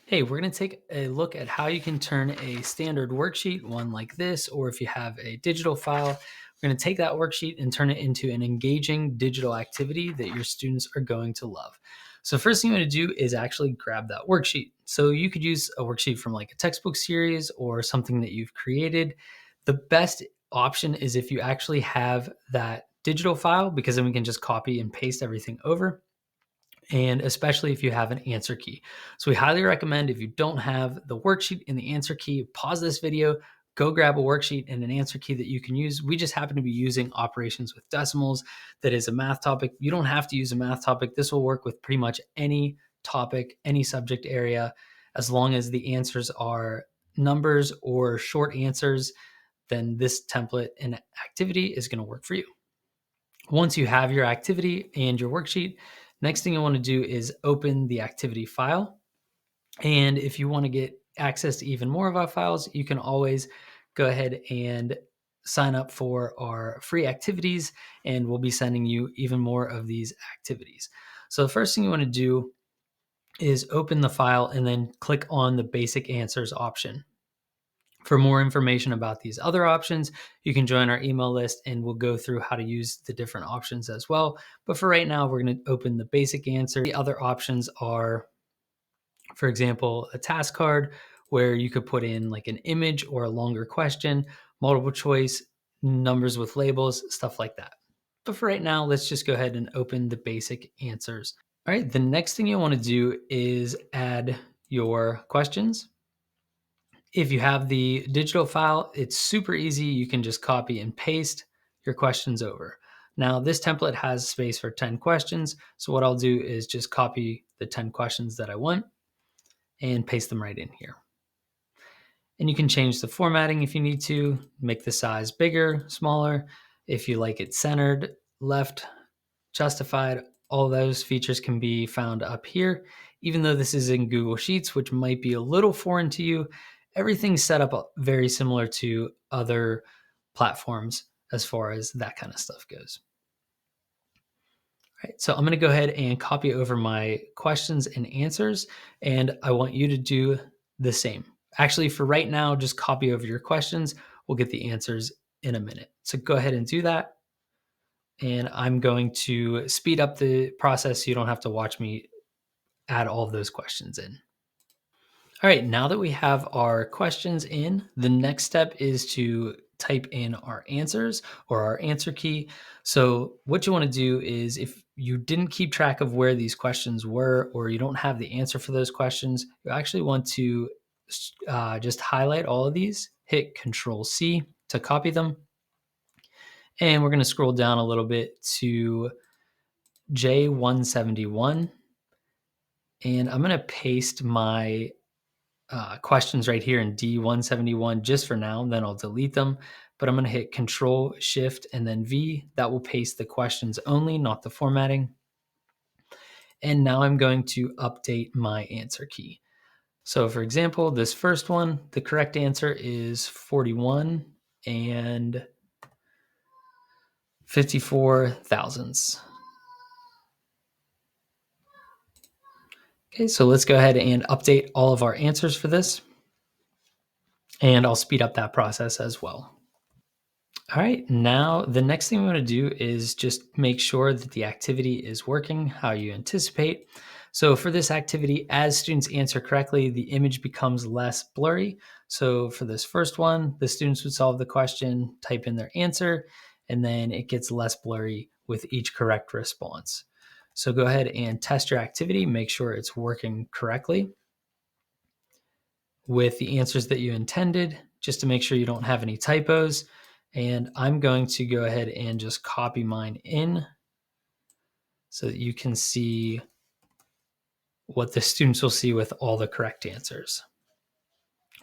Hey, we're going to take a look at how you can turn a standard worksheet, one like this, or if you have a digital file, we're going to take that worksheet and turn it into an engaging digital activity that your students are going to love. So first thing you want to do is actually grab that worksheet. So you could use a worksheet from like a textbook series or something that you've created. The best option is if you actually have that digital file, because then we can just copy and paste everything over, and especially if you have an answer key. So we highly recommend, if you don't have the worksheet and the answer key, pause this video, go grab a worksheet and an answer key that you can use. We just happen to be using operations with decimals. That is a math topic. You don't have to use a math topic. This will work with pretty much any topic, any subject area, as long as the answers are numbers or short answers, then this template and activity is going to work for you. Once you have your activity and your worksheet, next thing you want to do is open the activity file. And if you want to get access to even more of our files, you can always go ahead and sign up for our free activities, and we'll be sending you even more of these activities. So the first thing you want to do is open the file and then click on the basic answers option. For more information about these other options, you can join our email list and we'll go through how to use the different options as well. But for right now, we're going to open the basic answer. The other options are, for example, a task card where you could put in like an image or a longer question, multiple choice, numbers with labels, stuff like that. But for right now, let's just go ahead and open the basic answers. All right, the next thing you want to do is add your questions. If you have the digital file, it's super easy. You can just copy and paste your questions over. Now, this template has space for 10 questions. So what I'll do is just copy the 10 questions that I want and paste them right in here. And you can change the formatting if you need to, make the size bigger, smaller. If you like it centered, left, justified, all those features can be found up here. Even though this is in Google Sheets, which might be a little foreign to you, everything's set up very similar to other platforms as far as that kind of stuff goes. All right, so I'm going to go ahead and copy over my questions and answers, and I want you to do the same. Actually, for right now, just copy over your questions. We'll get the answers in a minute. So go ahead and do that. And I'm going to speed up the process so you don't have to watch me add all of those questions in. All right, now that we have our questions in, the next step is to type in our answers or our answer key. So what you want to do is, if you didn't keep track of where these questions were, or you don't have the answer for those questions, you actually want to just highlight all of these, hit Control C to copy them. And we're going to scroll down a little bit to J171. And I'm going to paste my questions right here in D171 just for now, and then I'll delete them. But I'm going to hit Control, Shift, and then V. That will paste the questions only, not the formatting. And now I'm going to update my answer key. So for example, this first one, the correct answer is 41 and 54 thousandths. Okay, so let's go ahead and update all of our answers for this. And I'll speed up that process as well. All right, now the next thing we want to do is just make sure that the activity is working how you anticipate. So for this activity, as students answer correctly, the image becomes less blurry. So for this first one, the students would solve the question, type in their answer, and then it gets less blurry with each correct response. So go ahead and test your activity, make sure it's working correctly with the answers that you intended, just to make sure you don't have any typos. And I'm going to go ahead and just copy mine in so that you can see what the students will see with all the correct answers.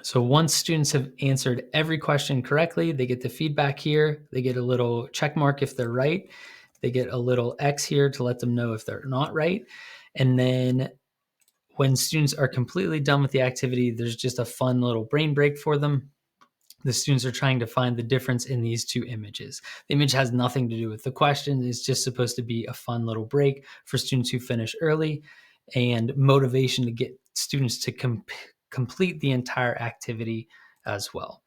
So once students have answered every question correctly, they get the feedback here. They get a little check mark if they're right. They get a little X here to let them know if they're not right. And then when students are completely done with the activity, there's just a fun little brain break for them. The students are trying to find the difference in these two images. The image has nothing to do with the question. It's just supposed to be a fun little break for students who finish early and motivation to get students to complete the entire activity as well.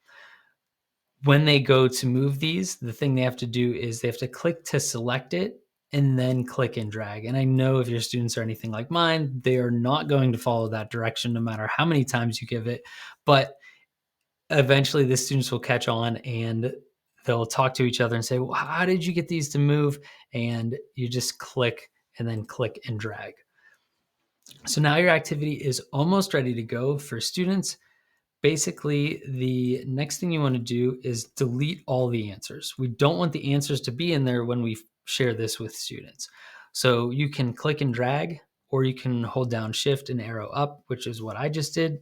When they go to move these, the thing they have to do is they have to click to select it and then click and drag. And I know if your students are anything like mine, they are not going to follow that direction no matter how many times you give it. But eventually the students will catch on and they'll talk to each other and say, well, how did you get these to move? And you just click and then click and drag. So now your activity is almost ready to go for students. Basically, the next thing you want to do is delete all the answers. We don't want the answers to be in there when we share this with students. So you can click and drag, or you can hold down shift and arrow up, which is what I just did.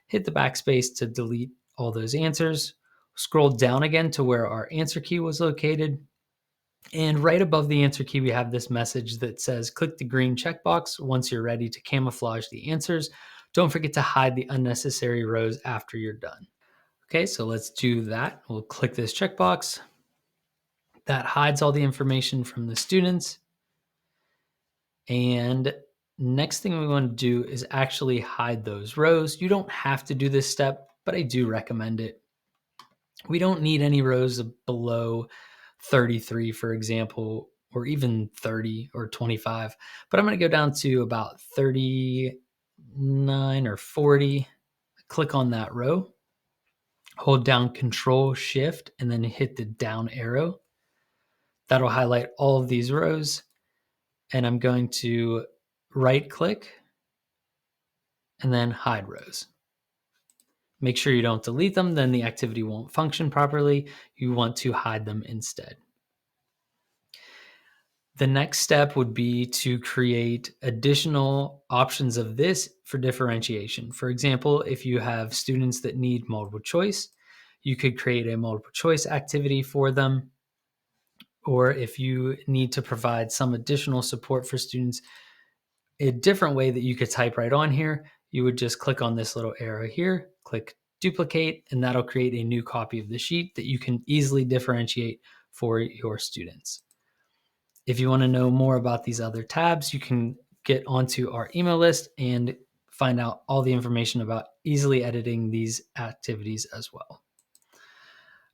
Hit the backspace to delete all those answers. Scroll down again to where our answer key was located. And right above the answer key, we have this message that says, click the green checkbox once you're ready to camouflage the answers. Don't forget to hide the unnecessary rows after you're done. Okay, so let's do that. We'll click this checkbox. That hides all the information from the students. And next thing we want to do is actually hide those rows. You don't have to do this step, but I do recommend it. We don't need any rows below 33, for example, or even 30 or 25, but I'm going to go down to about 39 or 40. Click on that row, hold down Control Shift, and then hit the down arrow. That'll highlight all of these rows. And I'm going to right click and then hide rows. Make sure you don't delete them, then the activity won't function properly. You want to hide them instead. The next step would be to create additional options of this for differentiation. For example, if you have students that need multiple choice, you could create a multiple choice activity for them. Or if you need to provide some additional support for students, a different way that you could type right on here, you would just click on this little arrow here, click duplicate, and that'll create a new copy of the sheet that you can easily differentiate for your students. If you want to know more about these other tabs, you can get onto our email list and find out all the information about easily editing these activities as well.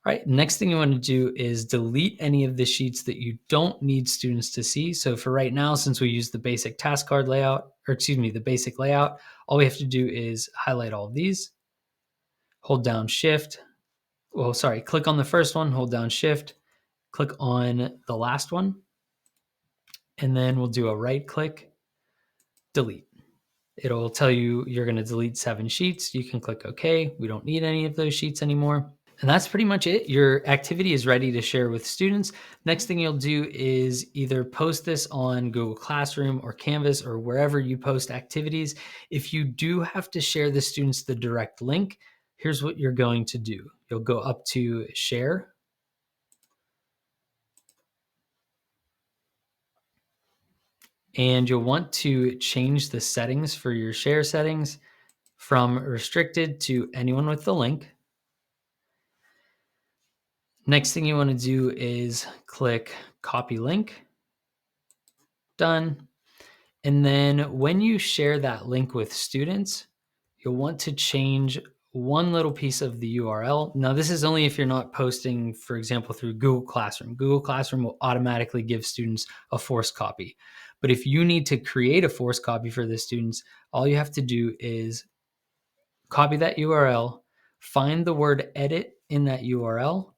All right, next thing you want to do is delete any of the sheets that you don't need students to see. So for right now, since we use the basic task card layout, or excuse me, the basic layout, all we have to do is highlight all of these, hold down shift. Well, sorry, click on the first one, hold down shift, click on the last one, and then we'll do a right click, delete. It'll tell you you're going to delete 7 sheets. You can click OK. We don't need any of those sheets anymore. And that's pretty much it. Your activity is ready to share with students. Next thing you'll do is either post this on Google Classroom or Canvas or wherever you post activities. If you do have to share the students the direct link, here's what you're going to do. You'll go up to Share. And you'll want to change the settings for your share settings from restricted to anyone with the link. Next thing you want to do is click copy link. Done. And then when you share that link with students, you'll want to change one little piece of the URL. Now, this is only if you're not posting, for example, through Google Classroom. Google Classroom will automatically give students a forced copy. But if you need to create a forced copy for the students, all you have to do is copy that URL, find the word edit in that URL,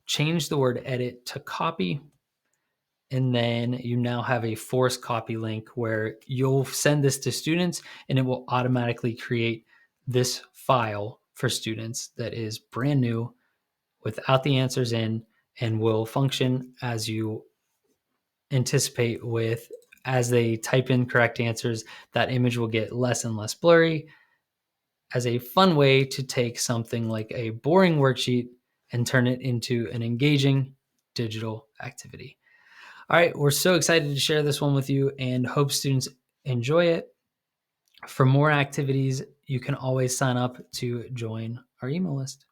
change the word edit to copy, and then you now have a forced copy link where you'll send this to students and it will automatically create this file for students that is brand new without the answers in and will function as you anticipate with as they type in correct answers. That image will get less and less blurry as a fun way to take something like a boring worksheet and turn it into an engaging digital activity. All right, we're so excited to share this one with you and hope students enjoy it. For more activities, you can always sign up to join our email list.